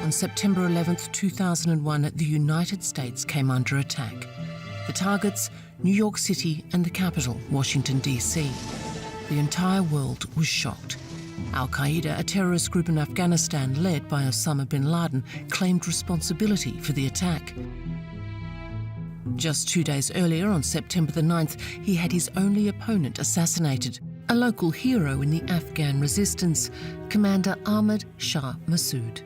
On September 11, 2001, the United States came under attack. The targets, New York City and the capital, Washington, D.C. The entire world was shocked. Al-Qaeda, a terrorist group in Afghanistan led by Osama bin Laden, claimed responsibility for the attack. Just 2 days earlier, on September the 9th, he had his only opponent assassinated, a local hero in the Afghan resistance, Commander Ahmad Shah Massoud.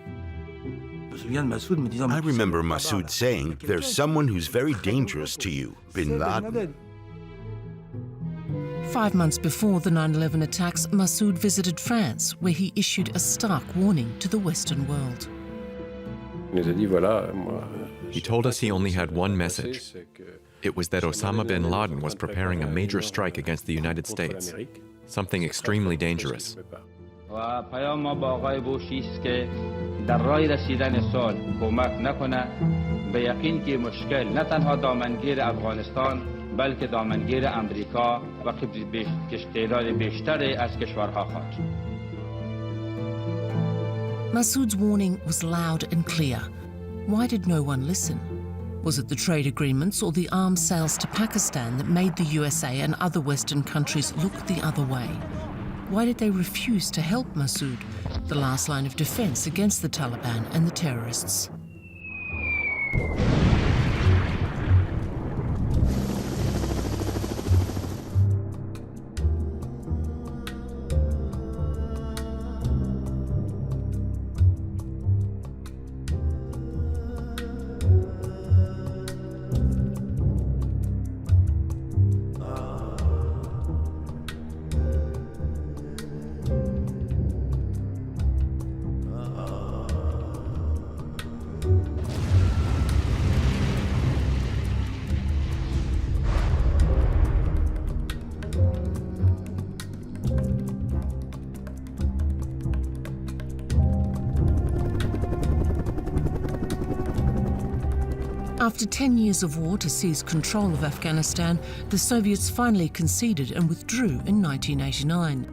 I remember Massoud saying, "There's someone who's very dangerous to you, bin Laden." 5 months before the 9/11 attacks, Massoud visited France, where he issued a stark warning to the Western world. He told us he only had one message. It was that Osama bin Laden was preparing a major strike against the United States, something extremely dangerous. در راه رسیدن صلح کمک نکنه به یقین که مشکل نه تنها دامنگیر افغانستان بلکه دامنگیر امریکا و تعداد بیشتری از کشورها خواهد. Massoud's warning was loud and clear. Why did no one listen? Was it the trade agreements or the arms sales to Pakistan that made the USA and other Western countries look the other way? Why did they refuse to help Massoud, the last line of defense against the Taliban and the terrorists? After 10 years of war to seize control of Afghanistan, the Soviets finally conceded and withdrew in 1989.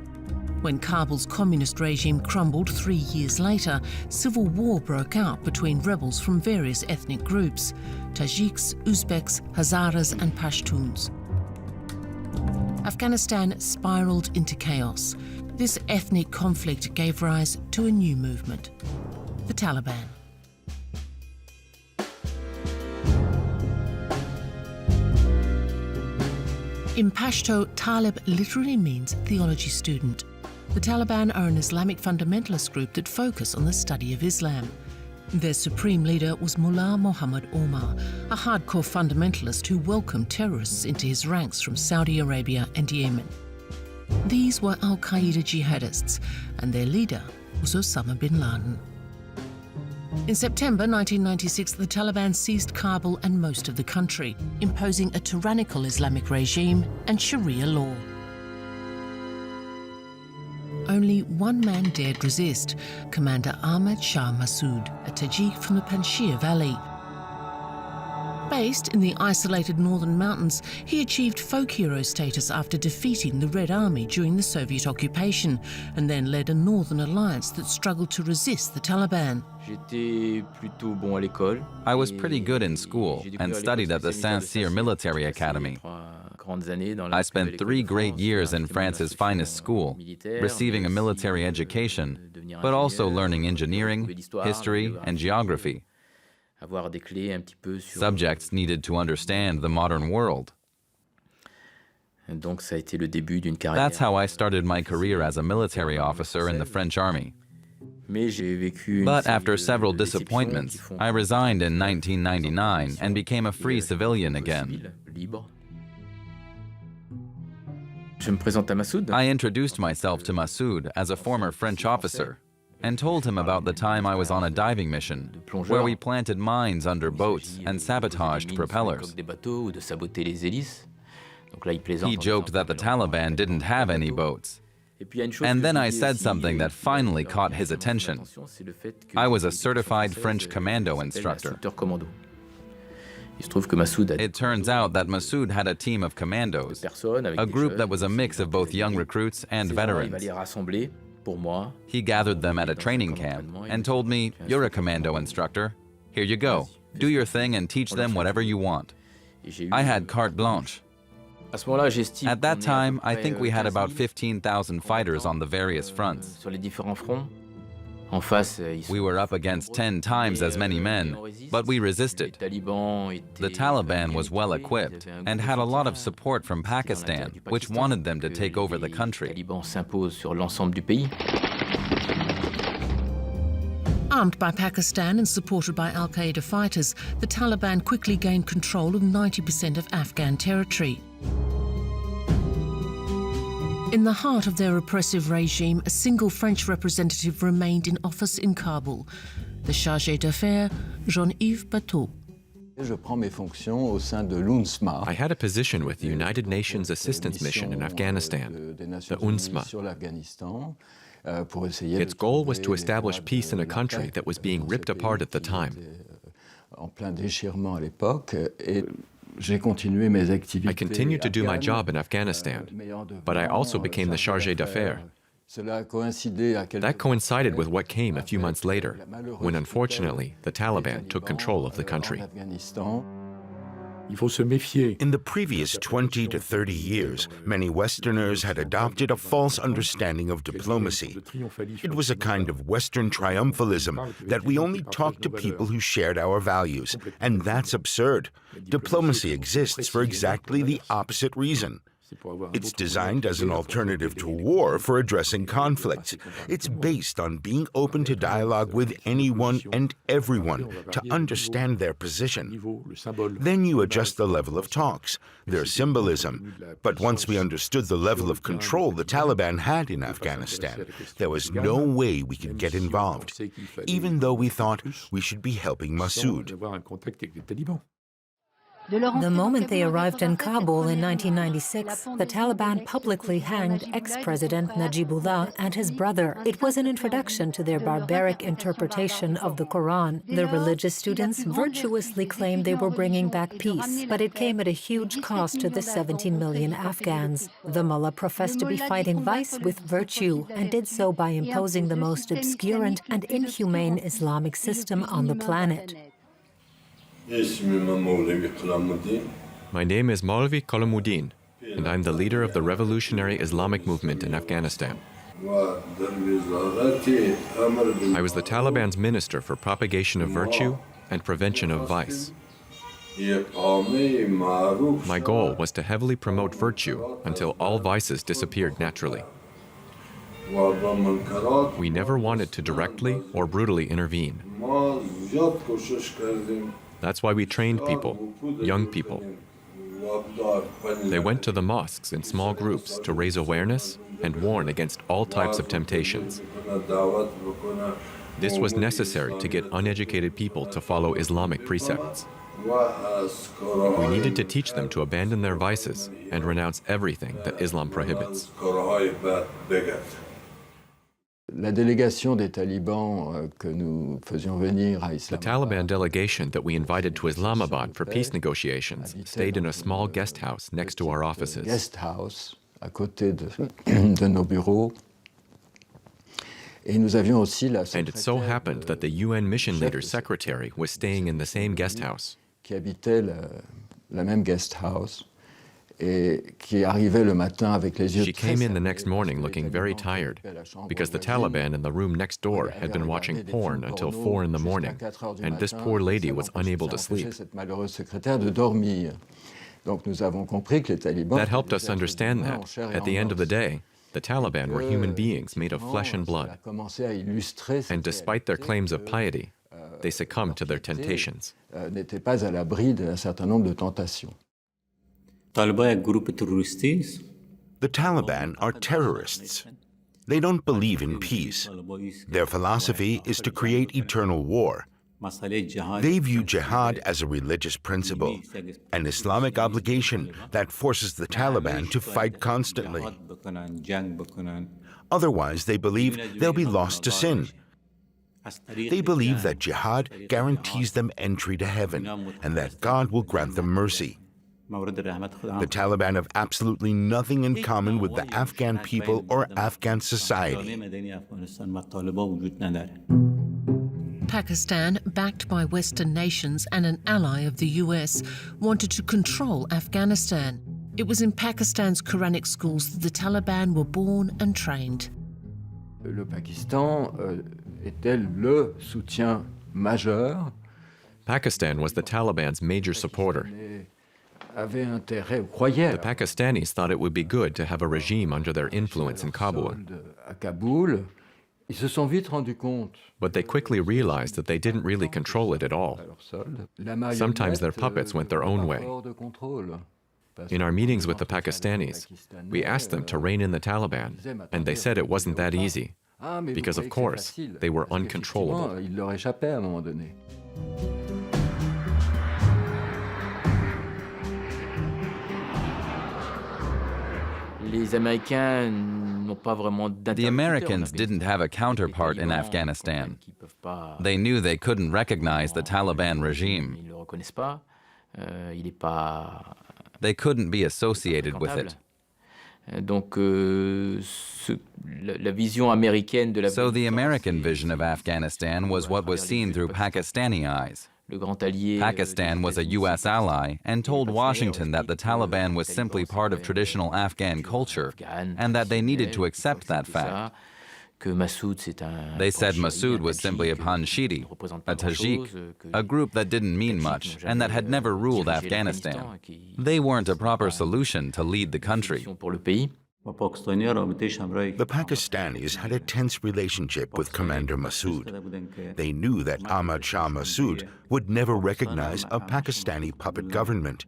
When Kabul's communist regime crumbled 3 years later, civil war broke out between rebels from various ethnic groups: Tajiks, Uzbeks, Hazaras and Pashtuns. Afghanistan spiraled into chaos. This ethnic conflict gave rise to a new movement, the Taliban. In Pashto, Talib literally means theology student. The Taliban are an Islamic fundamentalist group that focus on the study of Islam. Their supreme leader was Mullah Muhammad Omar, a hardcore fundamentalist who welcomed terrorists into his ranks from Saudi Arabia and Yemen. These were Al-Qaeda jihadists, and their leader was Osama bin Laden. In September 1996, the Taliban seized Kabul and most of the country, imposing a tyrannical Islamic regime and Sharia law. Only one man dared resist, Commander Ahmad Shah Massoud, a Tajik from the Panjshir Valley. Based in the isolated northern mountains, he achieved folk hero status after defeating the Red Army during the Soviet occupation, and then led a northern alliance that struggled to resist the Taliban. I was pretty good in school and studied at the Saint-Cyr Military Academy. I spent 3 great years in France's finest school, receiving a military education, but also learning engineering, history, and geography. Subjects needed to understand the modern world. That's how I started my career as a military officer in the French army. But after several disappointments, I resigned in 1999 and became a free civilian again. I introduced myself to Massoud as a former French officer and told him about the time I was on a diving mission where we planted mines under boats and sabotaged propellers. He joked that the Taliban didn't have any boats. And then I said something that finally caught his attention. I was a certified French commando instructor. It turns out that Massoud had a team of commandos, a group that was a mix of both young recruits and veterans. He gathered them at a training camp and told me, "You're a commando instructor. Here you go. Do your thing and teach them whatever you want." I had carte blanche. At that time, I think we had about 15,000 fighters on the various fronts. We were up against 10 times as many men, but we resisted. The Taliban was well equipped and had a lot of support from Pakistan, which wanted them to take over the country. Armed by Pakistan and supported by Al-Qaeda fighters, the Taliban quickly gained control of 90% of Afghan territory. In the heart of their repressive regime, a single French representative remained in office in Kabul, the chargé d'affaires, Jean-Yves Bateau. I had a position with the United Nations Assistance Mission in Afghanistan, the UNSMA. Its goal was to establish peace in a country that was being ripped apart at the time. I continued to do my job in Afghanistan, but I also became the chargé d'affaires. That coincided with what came a few months later, when unfortunately the Taliban took control of the country. In the previous 20 to 30 years, many Westerners had adopted a false understanding of diplomacy. It was a kind of Western triumphalism that we only talked to people who shared our values, and that's absurd. Diplomacy exists for exactly the opposite reason. It's designed as an alternative to war for addressing conflicts. It's based on being open to dialogue with anyone and everyone to understand their position. Then you adjust the level of talks, their symbolism. But once we understood the level of control the Taliban had in Afghanistan, there was no way we could get involved, even though we thought we should be helping Massoud. The moment they arrived in Kabul in 1996, the Taliban publicly hanged ex-President Najibullah and his brother. It was an introduction to their barbaric interpretation of the Quran. The religious students virtuously claimed they were bringing back peace, but it came at a huge cost to the 17 million Afghans. The mullah professed to be fighting vice with virtue and did so by imposing the most obscurant and inhumane Islamic system on the planet. My name is Maulvi Kalamuddin, and I'm the leader of the revolutionary Islamic movement in Afghanistan. I was the Taliban's minister for propagation of virtue and prevention of vice. My goal was to heavily promote virtue until all vices disappeared naturally. We never wanted to directly or brutally intervene. That's why we trained people, young people. They went to the mosques in small groups to raise awareness and warn against all types of temptations. This was necessary to get uneducated people to follow Islamic precepts. We needed to teach them to abandon their vices and renounce everything that Islam prohibits. La délégation des talibans que nous faisions venir à The Taliban delegation that we invited to Islamabad for peace negotiations stayed in a small guest house next to our offices. Guest house à côté de nos bureaux. Et nous avions aussi la And it so happened that the UN mission leader's secretary was staying in the same guest house. Qui habitait la même guest house. She came in the next morning looking very tired because the Taliban in the room next door had been watching porn until 4 in the morning, and this poor lady was unable to sleep. That helped us understand that, at the end of the day, the Taliban were human beings made of flesh and blood, and despite their claims of piety, they succumbed to their temptations. The Taliban are terrorists. They don't believe in peace. Their philosophy is to create eternal war. They view jihad as a religious principle, an Islamic obligation that forces the Taliban to fight constantly. Otherwise, they believe they'll be lost to sin. They believe that jihad guarantees them entry to heaven and that God will grant them mercy. The Taliban have absolutely nothing in common with the Afghan people or Afghan society. Pakistan, backed by Western nations and an ally of the US, wanted to control Afghanistan. It was in Pakistan's Quranic schools that the Taliban were born and trained. Le Pakistan était le soutien majeur. Pakistan was the Taliban's major supporter. The Pakistanis thought it would be good to have a regime under their influence in Kabul. But they quickly realized that they didn't really control it at all. Sometimes their puppets went their own way. In our meetings with the Pakistanis, we asked them to rein in the Taliban, and they said it wasn't that easy, because of course, they were uncontrollable. The Americans didn't have a counterpart in Afghanistan. They knew they couldn't recognize the Taliban regime. They couldn't be associated with it. So the American vision of Afghanistan was what was seen through Pakistani eyes. Pakistan was a U.S. ally and told Washington that the Taliban was simply part of traditional Afghan culture and that they needed to accept that fact. They said Massoud was simply a Panjshiri, a Tajik, a group that didn't mean much and that had never ruled Afghanistan. They weren't a proper solution to lead the country. The Pakistanis had a tense relationship with Commander Massoud. They knew that Ahmad Shah Massoud would never recognize a Pakistani puppet government.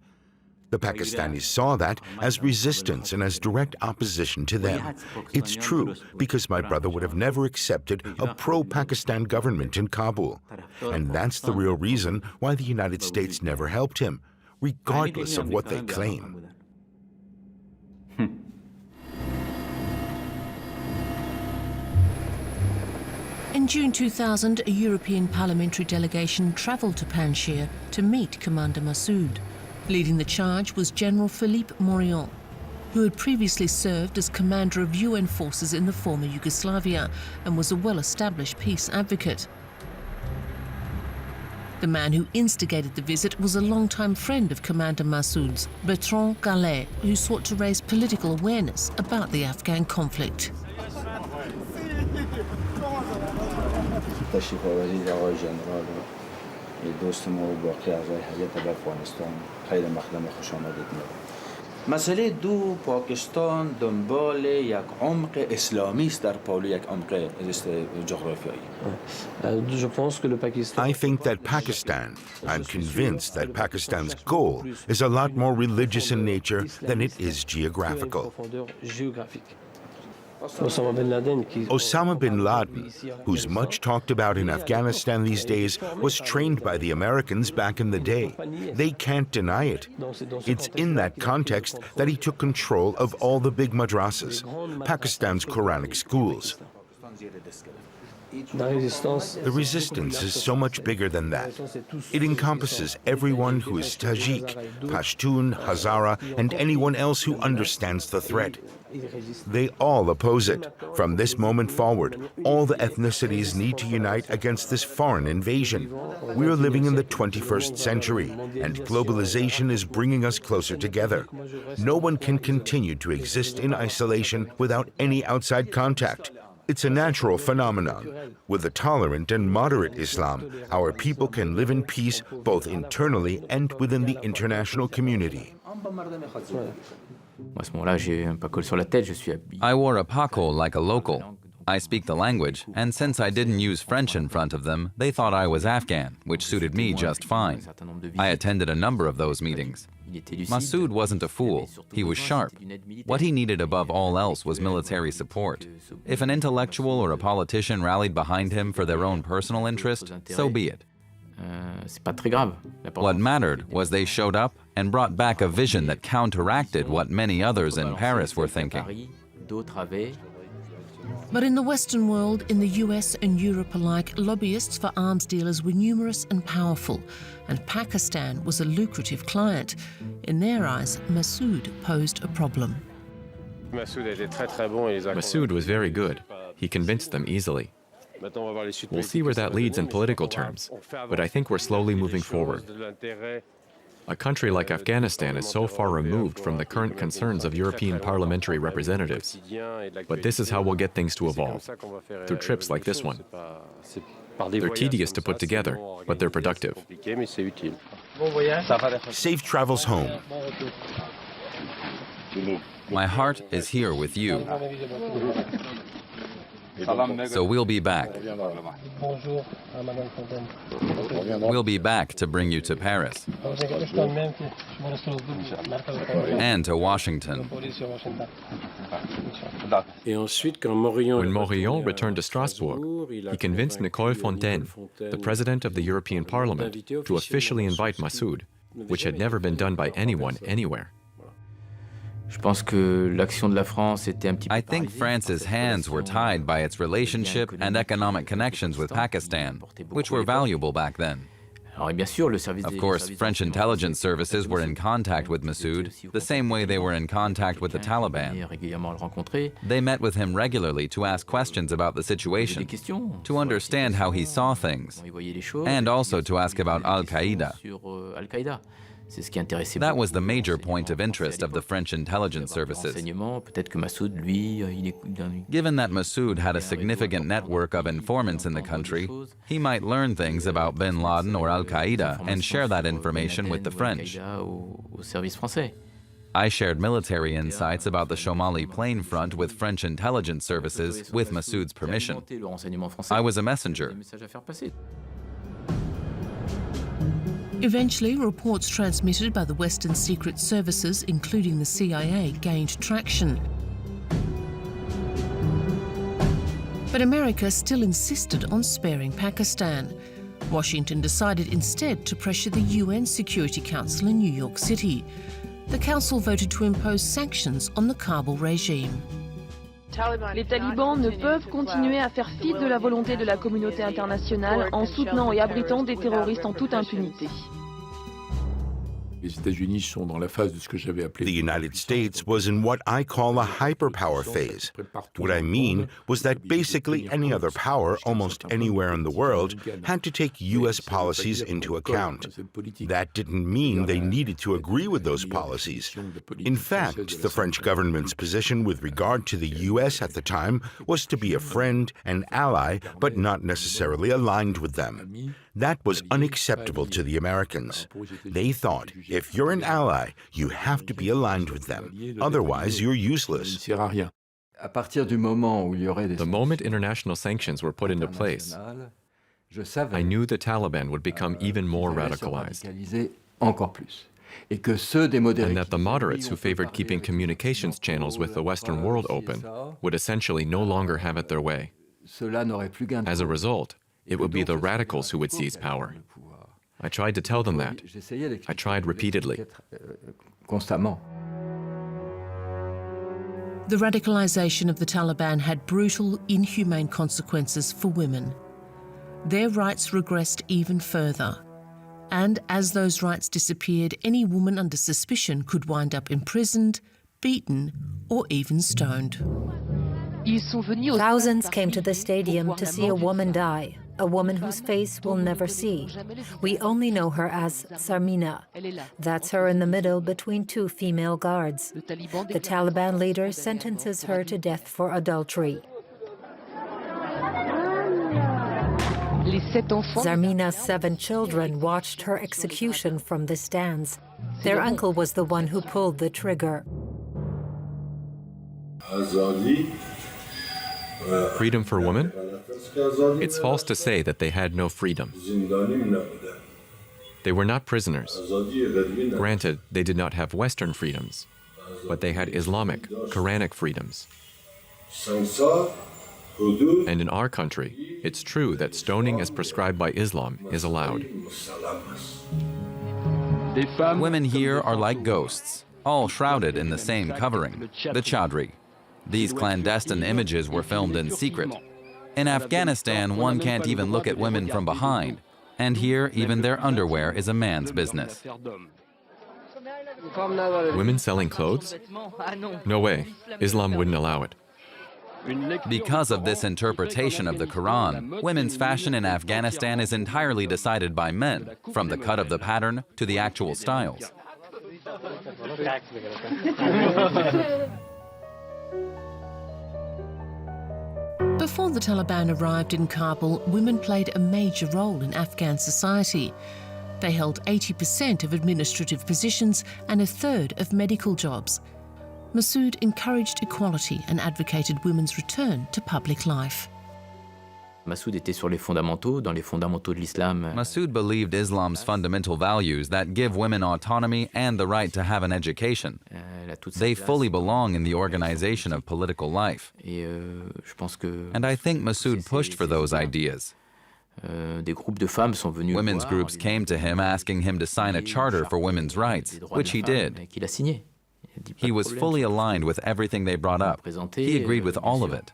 The Pakistanis saw that as resistance and as direct opposition to them. It's true, because my brother would have never accepted a pro-Pakistan government in Kabul. And that's the real reason why the United States never helped him, regardless of what they claim. In June 2000, a European parliamentary delegation travelled to Panjshir to meet Commander Massoud. Leading the charge was General Philippe Morillon, who had previously served as commander of UN forces in the former Yugoslavia and was a well-established peace advocate. The man who instigated the visit was a longtime friend of Commander Massoud's, Bertrand Gallet, who sought to raise political awareness about the Afghan conflict. تشریف آورید آقای ژنرال دوست ما و باقی اعضای هیئت به افغانستان خیر مقدم خوش آمدید می‌گویم. مسئله دو پاکستان دنبال یک عمق اسلامی است در پالو یک عمق جغرافیایی. I think that Pakistan, I'm convinced that Pakistan's goal is a lot more religious in nature than it is geographical. Osama bin Laden, who's much talked about in Afghanistan these days, was trained by the Americans back in the day. They can't deny it. It's in that context that he took control of all the big madrasas, Pakistan's Quranic schools. The resistance is so much bigger than that. It encompasses everyone who is Tajik, Pashtun, Hazara, and anyone else who understands the threat. They all oppose it. From this moment forward, all the ethnicities need to unite against this foreign invasion. We're living in the 21st century, and globalization is bringing us closer together. No one can continue to exist in isolation without any outside contact. It's a natural phenomenon. With a tolerant and moderate Islam, our people can live in peace both internally and within the international community. I wore a pakol like a local. I speak the language, and since I didn't use French in front of them, they thought I was Afghan, which suited me just fine. I attended a number of those meetings. Massoud wasn't a fool. He was sharp. What he needed above all else was military support. If an intellectual or a politician rallied behind him for their own personal interest, so be it. What mattered was they showed up and brought back a vision that counteracted what many others in Paris were thinking. But in the Western world, in the US and Europe alike, lobbyists for arms dealers were numerous and powerful, and Pakistan was a lucrative client. in their eyes, Massoud posed a problem. Massoud was very good. He convinced them easily. We'll see where that leads in political terms, but I think we're slowly moving forward. A country like Afghanistan is so far removed from the current concerns of European parliamentary representatives. But this is how we'll get things to evolve, through trips like this one. They're tedious to put together, but they're productive. Safe travels home. My heart is here with you. So we'll be back. We'll be back to bring you to Paris and to Washington. When Morillon returned to Strasbourg, he convinced Nicole Fontaine, the president of the European Parliament, to officially invite Massoud, which had never been done by anyone anywhere. I think France's hands were tied by its relationship and economic connections with Pakistan, which were valuable back then. Of course, French intelligence services were in contact with Massoud, the same way they were in contact with the Taliban. They met with him regularly to ask questions about the situation, to understand how he saw things, and also to ask about Al-Qaeda. That was the major point of interest of the French intelligence services. Given that Massoud had a significant network of informants in the country, he might learn things about bin Laden or Al-Qaeda and share that information with the French. I shared military insights about the Somali Plain Front with French intelligence services with Massoud's permission. I was a messenger. Eventually, reports transmitted by the Western secret services, including the CIA, gained traction. But America still insisted on sparing Pakistan. Washington decided instead to pressure the UN Security Council in New York City. The Council voted to impose sanctions on the Kabul regime. Les talibans ne peuvent continuer à faire fi de la volonté de la communauté internationale en soutenant et abritant des terroristes en toute impunité. The United States was in what I call a hyperpower phase. What I mean was that basically any other power, almost anywhere in the world, had to take U.S. policies into account. That didn't mean they needed to agree with those policies. In fact, the French government's position with regard to the U.S. at the time was to be a friend, an ally, but not necessarily aligned with them. That was unacceptable to the Americans. They thought, if you're an ally, you have to be aligned with them. Otherwise, you're useless. The moment international sanctions were put into place, I knew the Taliban would become even more radicalized, and that the moderates who favored keeping communications channels with the Western world open would essentially no longer have it their way. As a result, it would be the radicals who would seize power. I tried to tell them that. I tried repeatedly. The radicalization of the Taliban had brutal, inhumane consequences for women. Their rights regressed even further. And as those rights disappeared, any woman under suspicion could wind up imprisoned, beaten, or even stoned. Thousands came to the stadium to see a woman die, a woman whose face we'll never see. We only know her as Sarmina. That's her in the middle between two female guards. The Taliban leader sentences her to death for adultery. Zarmina's 7 children watched her execution from the stands. Their uncle was the one who pulled the trigger. Freedom for women? It's false to say that they had no freedom. They were not prisoners. Granted, they did not have Western freedoms, but they had Islamic, Quranic freedoms. And in our country, it's true that stoning as prescribed by Islam is allowed. Women here are like ghosts, all shrouded in the same covering, the chadri. These clandestine images were filmed in secret. In Afghanistan, one can't even look at women from behind, and here even their underwear is a man's business. Women selling clothes? No way. Islam wouldn't allow it. Because of this interpretation of the Quran, women's fashion in Afghanistan is entirely decided by men, from the cut of the pattern to the actual styles. Before the Taliban arrived in Kabul, women played a major role in Afghan society. They held 80% of administrative positions and a third of medical jobs. Masood encouraged equality and advocated women's return to public life. Masoud était sur les fondamentaux, dans les fondamentaux de l'islam. Masoud believed Islam's fundamental values that give women autonomy and the right to have an education. They fully belong in the organization of political life. And I think Masoud pushed for those ideas. Women's groups came to him asking him to sign a charter for women's rights, which he did. He was fully aligned with everything they brought up. He agreed with all of it,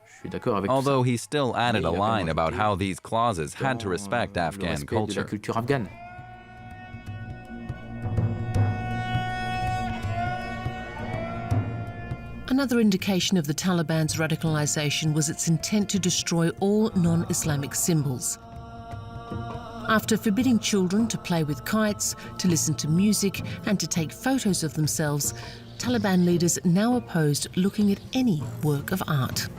although he still added a line about how these clauses had to respect Afghan culture. Another indication of the Taliban's radicalization was its intent to destroy all non-Islamic symbols. After forbidding children to play with kites, to listen to music, and to take photos of themselves, Taliban leaders now opposed looking at any work of art.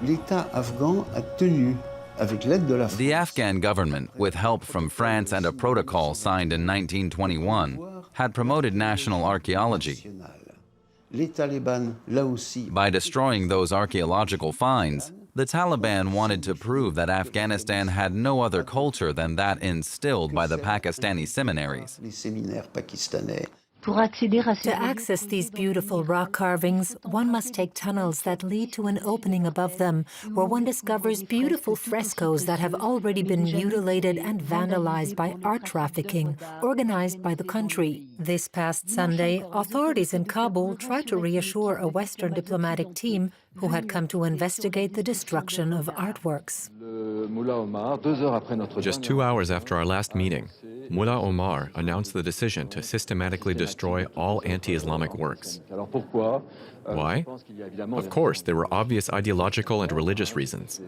L'État afghan a tenu, avec l'aide de la France. The Afghan government, with help from France and a protocol signed in 1921, had promoted national archaeology. Les Taliban, là aussi. By destroying those archaeological finds, the Taliban wanted to prove that Afghanistan had no other culture than that instilled by the Pakistani seminaries. Les séminaires pakistanais. To access these beautiful rock carvings, one must take tunnels that lead to an opening above them, where one discovers beautiful frescoes that have already been mutilated and vandalized by art trafficking, organized by the country. This past Sunday, authorities in Kabul tried to reassure a Western diplomatic team who had come to investigate the destruction of artworks. Just 2 hours after our last meeting, Mullah Omar announced the decision to systematically destroy all anti-Islamic works. Why? Of course, there were obvious ideological and religious reasons.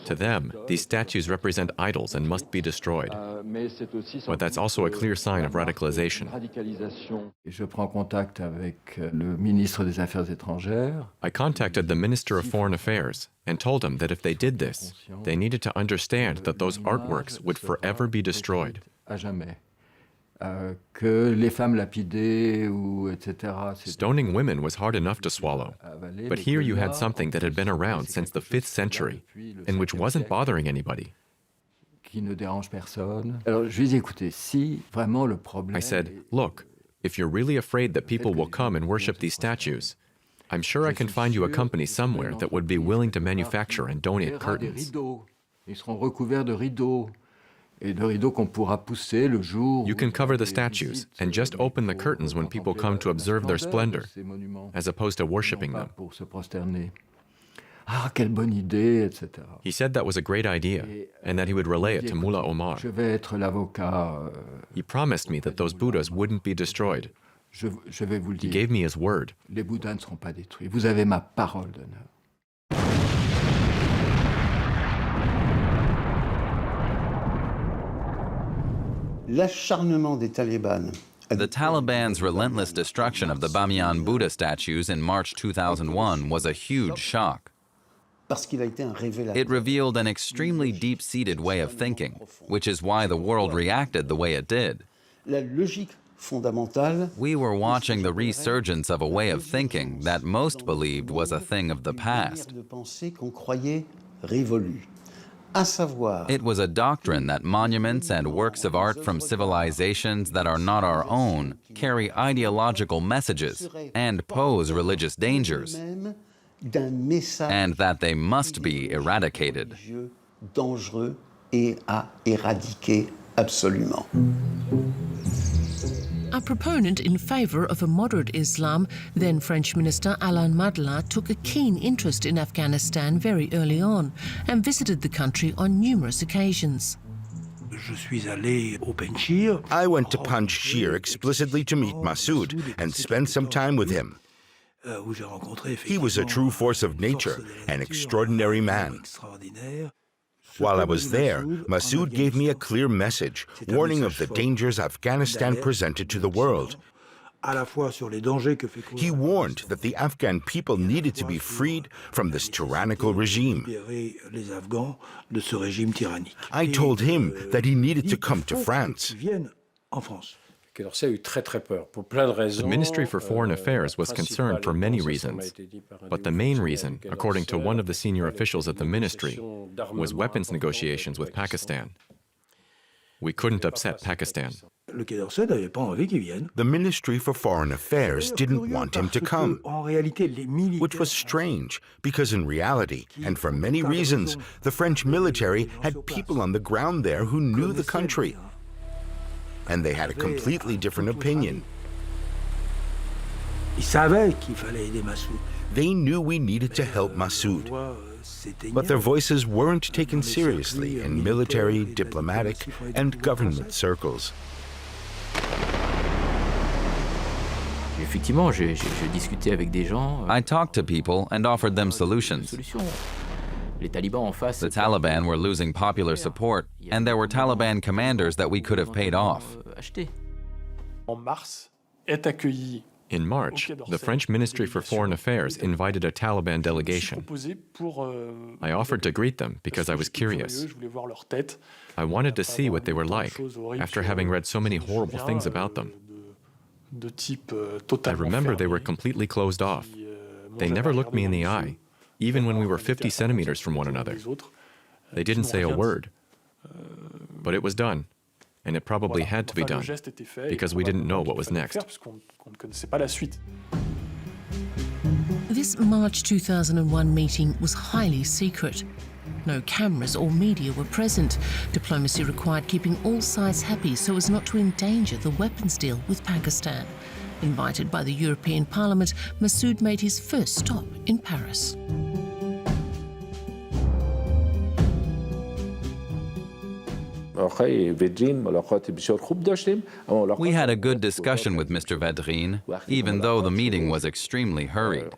To them, these statues represent idols and must be destroyed. But that's also a clear sign of radicalization. I contacted the Minister of Foreign Affairs and told him that if they did this, they needed to understand that those artworks would forever be destroyed. Stoning women was hard enough to swallow, but here you had something that had been around since the 5th century and which wasn't bothering anybody. I said, look, if you're really afraid that people will come and worship these statues, I'm sure I can find you a company somewhere that would be willing to manufacture and donate curtains. You can cover the statues and just open the curtains when people come to observe their splendor, as opposed to worshipping them. He said that was a great idea, and that he would relay it to Mullah Omar. He promised me that those Buddhas wouldn't be destroyed. He gave me his word. L'acharnement des Talibans. The Taliban's relentless destruction of the Bamiyan Buddha statues in March 2001 was a huge shock. It revealed an extremely deep-seated way of thinking, which is why the world reacted the way it did. We were watching the resurgence of a way of thinking that most believed was a thing of the past. It was a doctrine that monuments and works of art from civilizations that are not our own carry ideological messages and pose religious dangers, and that they must be eradicated. A proponent in favor of a moderate Islam, then French Minister Alain Madelin took a keen interest in Afghanistan very early on and visited the country on numerous occasions. I went to Panjshir explicitly to meet Massoud and spend some time with him. He was a true force of nature, an extraordinary man. While I was there, Massoud gave me a clear message, warning of the dangers Afghanistan presented to the world. He warned that the Afghan people needed to be freed from this tyrannical regime. I told him that he needed to come to France. The Ministry for Foreign Affairs was concerned for many reasons, but the main reason, according to one of the senior officials at the ministry, was weapons negotiations with Pakistan. We couldn't upset Pakistan. The Ministry for Foreign Affairs didn't want him to come, which was strange, because in reality, and for many reasons, the French military had people on the ground there who knew the country. And they had a completely different opinion. They knew we needed to help Massoud, but their voices weren't taken seriously in military, diplomatic, and government circles. I talked to people and offered them solutions. The Taliban were losing popular support, and there were Taliban commanders that we could have paid off. In March, the French Ministry for Foreign Affairs invited a Taliban delegation. I offered to greet them because I was curious. I wanted to see what they were like, after having read so many horrible things about them. I remember they were completely closed off. They never looked me in the eye, even when we were 50 centimeters from one another. They didn't say a word. But it was done, and it probably had to be done, because we didn't know what was next. This March 2001 meeting was highly secret. No cameras or media were present. Diplomacy required keeping all sides happy so as not to endanger the weapons deal with Pakistan. Invited by the European Parliament, Massoud made his first stop in Paris. We had a good discussion with Mr. Vedrine, even though the meeting was extremely hurried.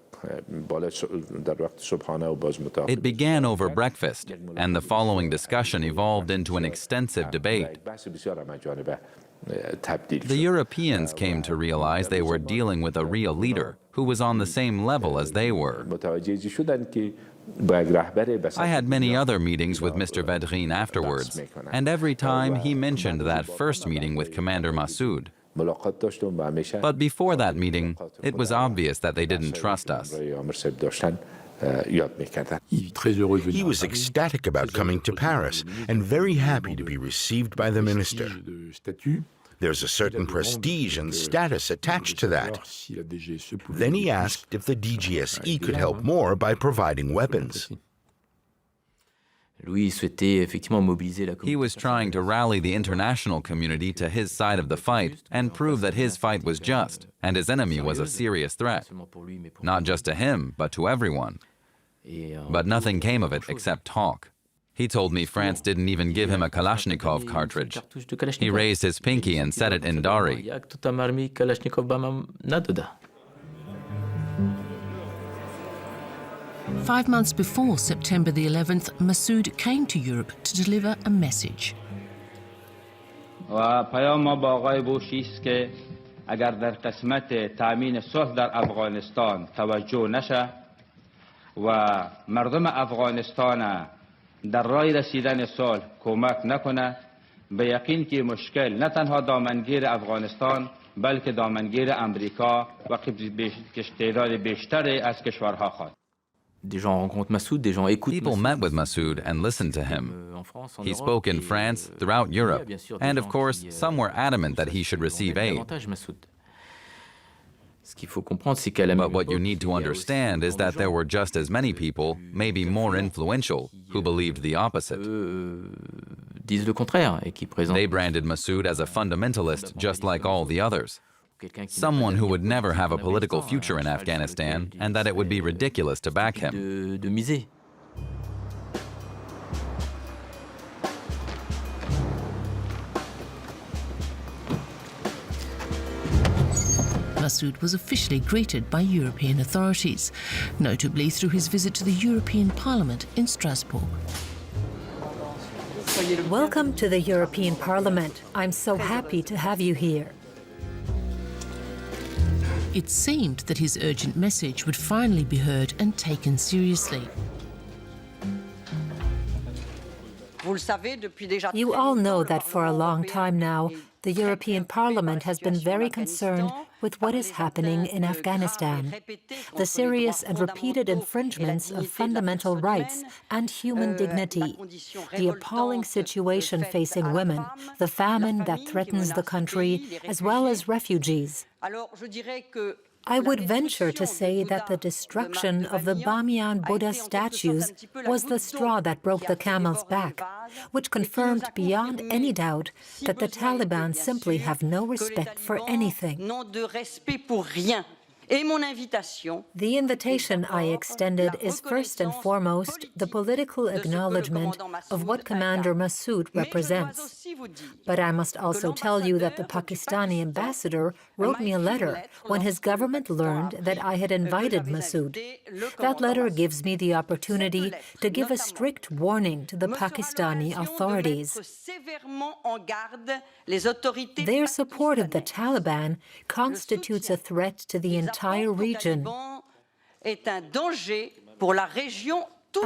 It began over breakfast, and the following discussion evolved into an extensive debate. The Europeans came to realize they were dealing with a real leader who was on the same level as they were. I had many other meetings with Mr. Vedrine afterwards, and every time he mentioned that first meeting with Commander Massoud. But before that meeting, it was obvious that they didn't trust us. He was ecstatic about coming to Paris and very happy to be received by the minister. There's a certain prestige and status attached to that. Then he asked if the DGSE could help more by providing weapons. He was trying to rally the international community to his side of the fight and prove that his fight was just and his enemy was a serious threat, not just to him, but to everyone. But nothing came of it except talk. He told me France didn't even give him a Kalashnikov cartridge. He raised his pinky and said it in Dari. 5 months before September the 11th, Massoud came to Europe to deliver a message. پیام ما با آقای بوش است که اگر در قسمت تأمین صلح در افغانستان توجه نشه و مردم افغانستان در راه رسیدن صلح کمک نکنه به یقین که مشکل نه تنها دامنگیر افغانستان بلکه دامنگیر امریکا و تعداد بیشتری از کشورها خواهد. People met with Massoud and listened to him. He spoke in France, throughout Europe, and of course, some were adamant that he should receive aid. But what you need to understand is that there were just as many people, maybe more influential, who believed the opposite. They branded Massoud as a fundamentalist just like all the others. Someone who would never have a political future in Afghanistan, and that it would be ridiculous to back him. Massoud was officially greeted by European authorities, notably through his visit to the European Parliament in Strasbourg. Welcome to the European Parliament. I'm so happy to have you here. It seemed that his urgent message would finally be heard and taken seriously. You all know that for a long time now, the European Parliament has been very concerned with what is happening in Afghanistan. The serious and repeated infringements of fundamental rights and human dignity, the appalling situation facing women, the famine that threatens the country, as well as refugees. I would venture to say that the destruction of the Bamiyan Buddha statues was the straw that broke the camel's back, which confirmed beyond any doubt that the Taliban simply have no respect for anything. The invitation I extended is first and foremost the political acknowledgement of what Commander Massoud represents. But I must also tell you that the Pakistani ambassador wrote me a letter when his government learned that I had invited Massoud. That letter gives me the opportunity to give a strict warning to the Pakistani authorities. Their support of the Taliban constitutes a threat to the entire region.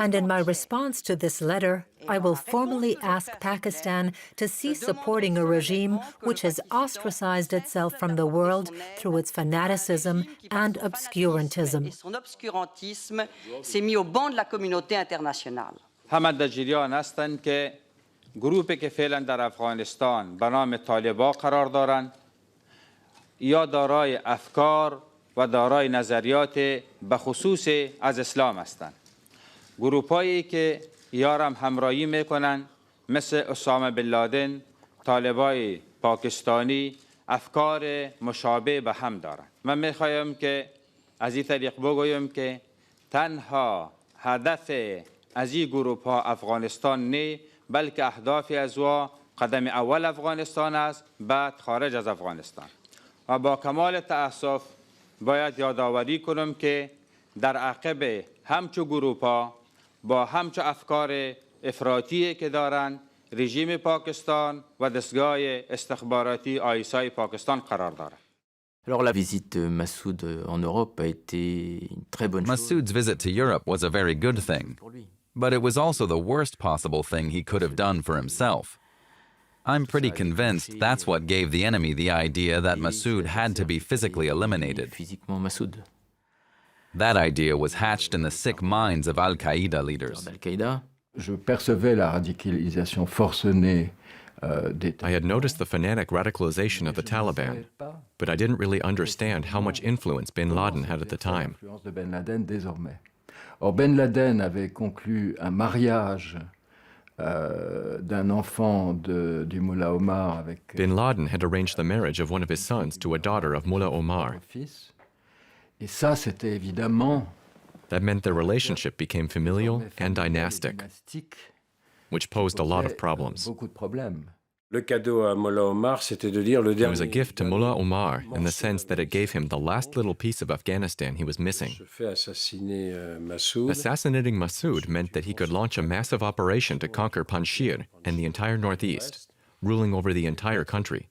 And in my response to this letter, I will formally ask Pakistan to cease supporting a regime which has ostracized itself from the world through its fanaticism and obscurantism. گروهی که فعلا در افغانستان به نام طالبان قرار دارند یا دارای افکار و دارای نظریات به خصوص از اسلام هستند. گروه‌هایی که یارم همراهی میکنند مثل اسامه بن لادن، طالبای پاکستانی افکار مشابه به هم دارند. من میخوایم که از این طریق بگویم که تنها هدف از این گروه‌ها افغانستان نه، بلکه اهدافی از او قدم اول افغانستان است، بعد خارج از افغانستان. و با کمال تأسف باید یادآوری کنم که در عقب همچو گروه‌ها با همچو افکار افراطی که دارند رژیم پاکستان و دستگاه استخباراتی آیسای پاکستان قرار دارد. Alors la visite de Massoud en Europe a été une très bonne chose. Massoud's visit to Europe was a very good thing, but it was also the worst possible thing he could have done for himself. I'm pretty convinced that's what gave the enemy the idea that Massoud had to be physically eliminated. That idea was hatched in the sick minds of Al-Qaeda leaders. Je percevais la radicalisation forcenée I had noticed the fanatic radicalization of the Taliban, but I didn't really understand how much influence bin Laden had at the time. Or Ben Laden avait conclu un mariage d'un enfant du Mullah Omar avec Bin Laden had arranged the marriage of one of his sons to a daughter of Mullah Omar. Et ça, c'était évidemment That meant their relationship became familial and dynastic, which posed a lot of problems. It was a gift to Mullah Omar in the sense that it gave him the last little piece of Afghanistan he was missing. Assassinating Massoud meant that he could launch a massive operation to conquer Panjshir and the entire northeast, ruling over the entire country.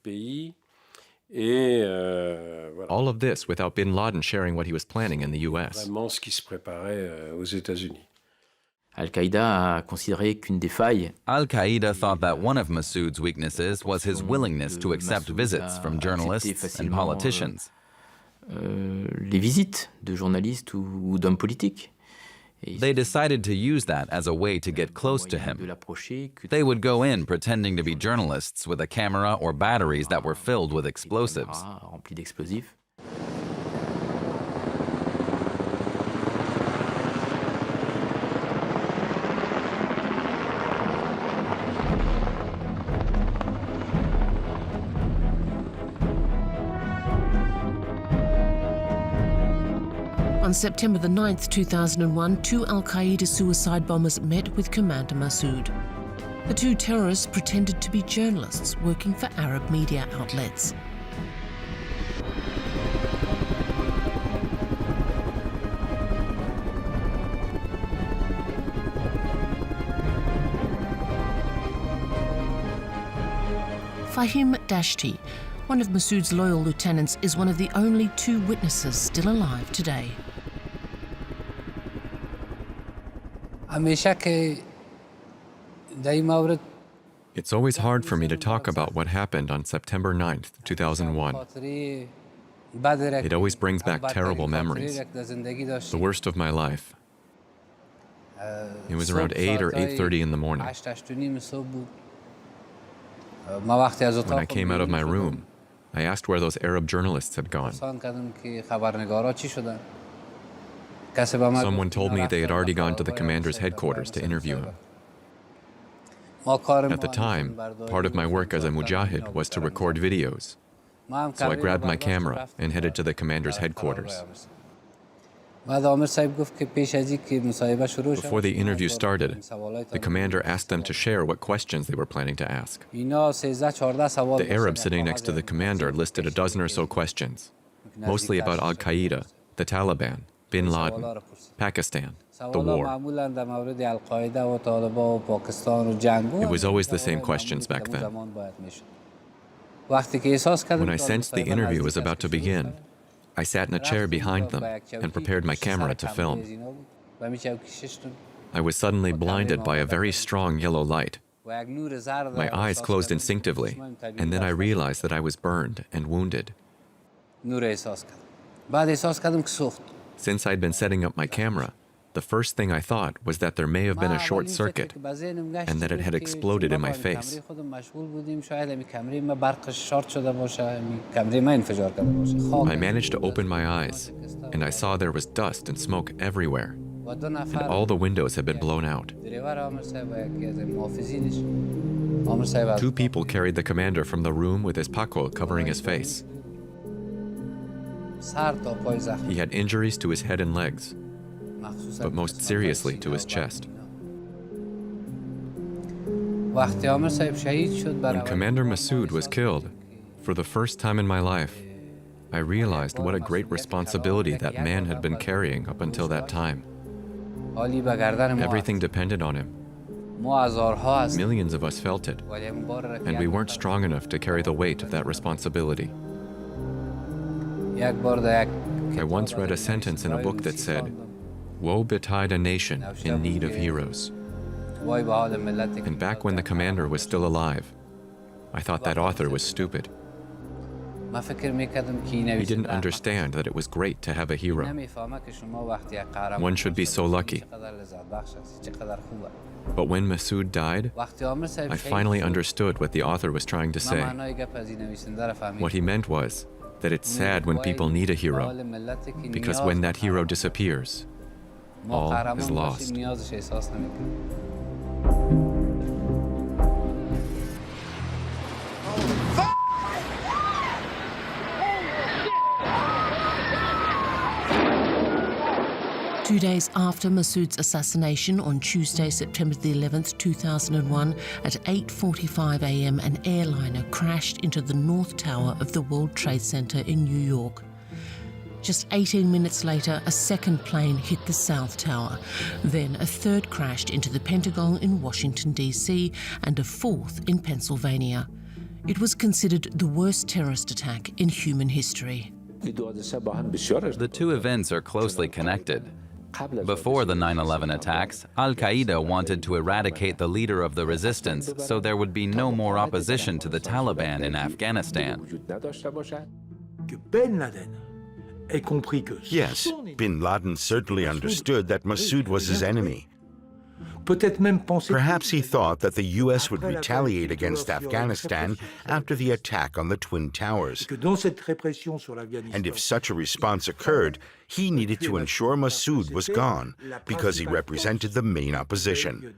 All of this without bin Laden sharing what he was planning in the US. Al-Qaeda a considéré qu'une des failles. Al-Qaeda thought that one of Massoud's weaknesses was his willingness to accept visits from journalists and politicians. Les visites de journalistes ou d'hommes politiques. They decided to use that as a way to get close to him. They would go in pretending to be journalists with a camera or batteries that were filled with explosives. On September the 9th, 2001, two Al-Qaeda suicide bombers met with Commander Massoud. The two terrorists pretended to be journalists working for Arab media outlets. Fahim Dashti, one of Masood's loyal lieutenants, is one of the only 2 witnesses still alive today. It's always hard for me to talk about what happened on September 9th, 2001. It always brings back terrible memories, the worst of my life. It was around 8 or 8:30 in the morning. When I came out of my room, I asked where those Arab journalists had gone. Someone told me they had already gone to the commander's headquarters to interview him. At the time, part of my work as a mujahid was to record videos. So I grabbed my camera and headed to the commander's headquarters. Before the interview started, the commander asked them to share what questions they were planning to ask. The Arab sitting next to the commander listed a dozen or so questions, mostly about Al-Qaeda, the Taliban, Bin Laden, Pakistan, the war. It was always the same questions back then. When I sensed the interview was about to begin, I sat in a chair behind them and prepared my camera to film. I was suddenly blinded by a very strong yellow light. My eyes closed instinctively, and then I realized that I was burned and wounded. Since I'd been setting up my camera, the first thing I thought was that there may have been a short circuit and that it had exploded in my face. I managed to open my eyes, and I saw there was dust and smoke everywhere, and all the windows had been blown out. 2 people carried the commander from the room with his pakol covering his face. He had injuries to his head and legs, but most seriously to his chest. When Commander Masood was killed, for the first time in my life, I realized what a great responsibility that man had been carrying up until that time. Everything depended on him. Millions of us felt it, and we weren't strong enough to carry the weight of that responsibility. I once read a sentence in a book that said, "Woe betide a nation in need of heroes." And back when the commander was still alive, I thought that author was stupid. He didn't understand that it was great to have a hero. One should be so lucky. But when Masood died, I finally understood what the author was trying to say. What he meant was that it's sad when people need a hero, because when that hero disappears, all is lost. Two days after Masood's assassination on Tuesday, September the 11th, 2001, at 8:45 a.m., an airliner crashed into the North Tower of the World Trade Center in New York. Just 18 minutes later, a second plane hit the South Tower. Then a third crashed into the Pentagon in Washington, D.C., and a fourth in Pennsylvania. It was considered the worst terrorist attack in human history. The 2 events are closely connected. Before the 9/11 attacks, Al-Qaeda wanted to eradicate the leader of the resistance so there would be no more opposition to the Taliban in Afghanistan. Yes, Bin Laden certainly understood that Masood was his enemy. Perhaps he thought that the U.S. would retaliate against Afghanistan after the attack on the Twin Towers. And if such a response occurred, he needed to ensure Masood was gone because he represented the main opposition.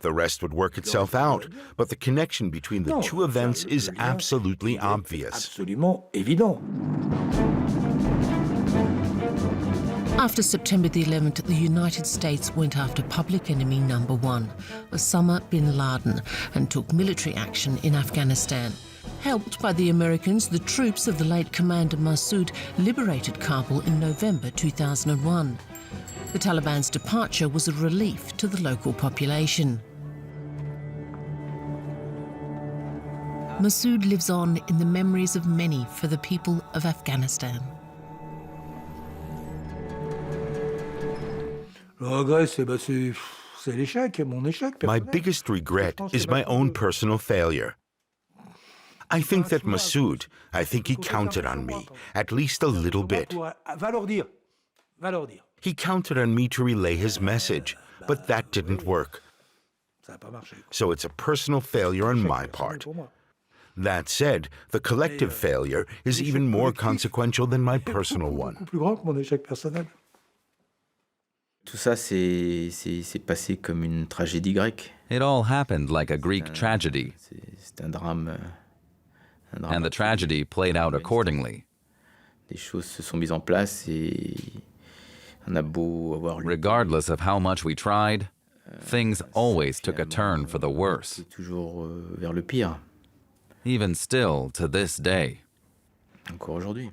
The rest would work itself out, but the connection between the 2 events is absolutely obvious. After September the 11th, the United States went after public enemy number 1, Osama bin Laden, and took military action in Afghanistan. Helped by the Americans, the troops of the late Commander Masood liberated Kabul in November 2001. The Taliban's departure was a relief to the local population. Massoud lives on in the memories of many for the people of Afghanistan. My biggest regret is my own personal failure. I think that Massoud, he counted on me, at least a little bit. He counted on me to relay his message, but that didn't work. So it's a personal failure on my part. That said, the collective failure is even more consequential than my personal one. Tout ça c'est passé comme une tragédie grecque. It all happened like a Greek tragedy, C'est un drame and the tragedy played out accordingly. Des choses se sont mises en place et on a beau avoir Regardless of how much we tried, things always took a turn for the worse. toujours vers le pire, Even still, to this day. encore aujourd'hui.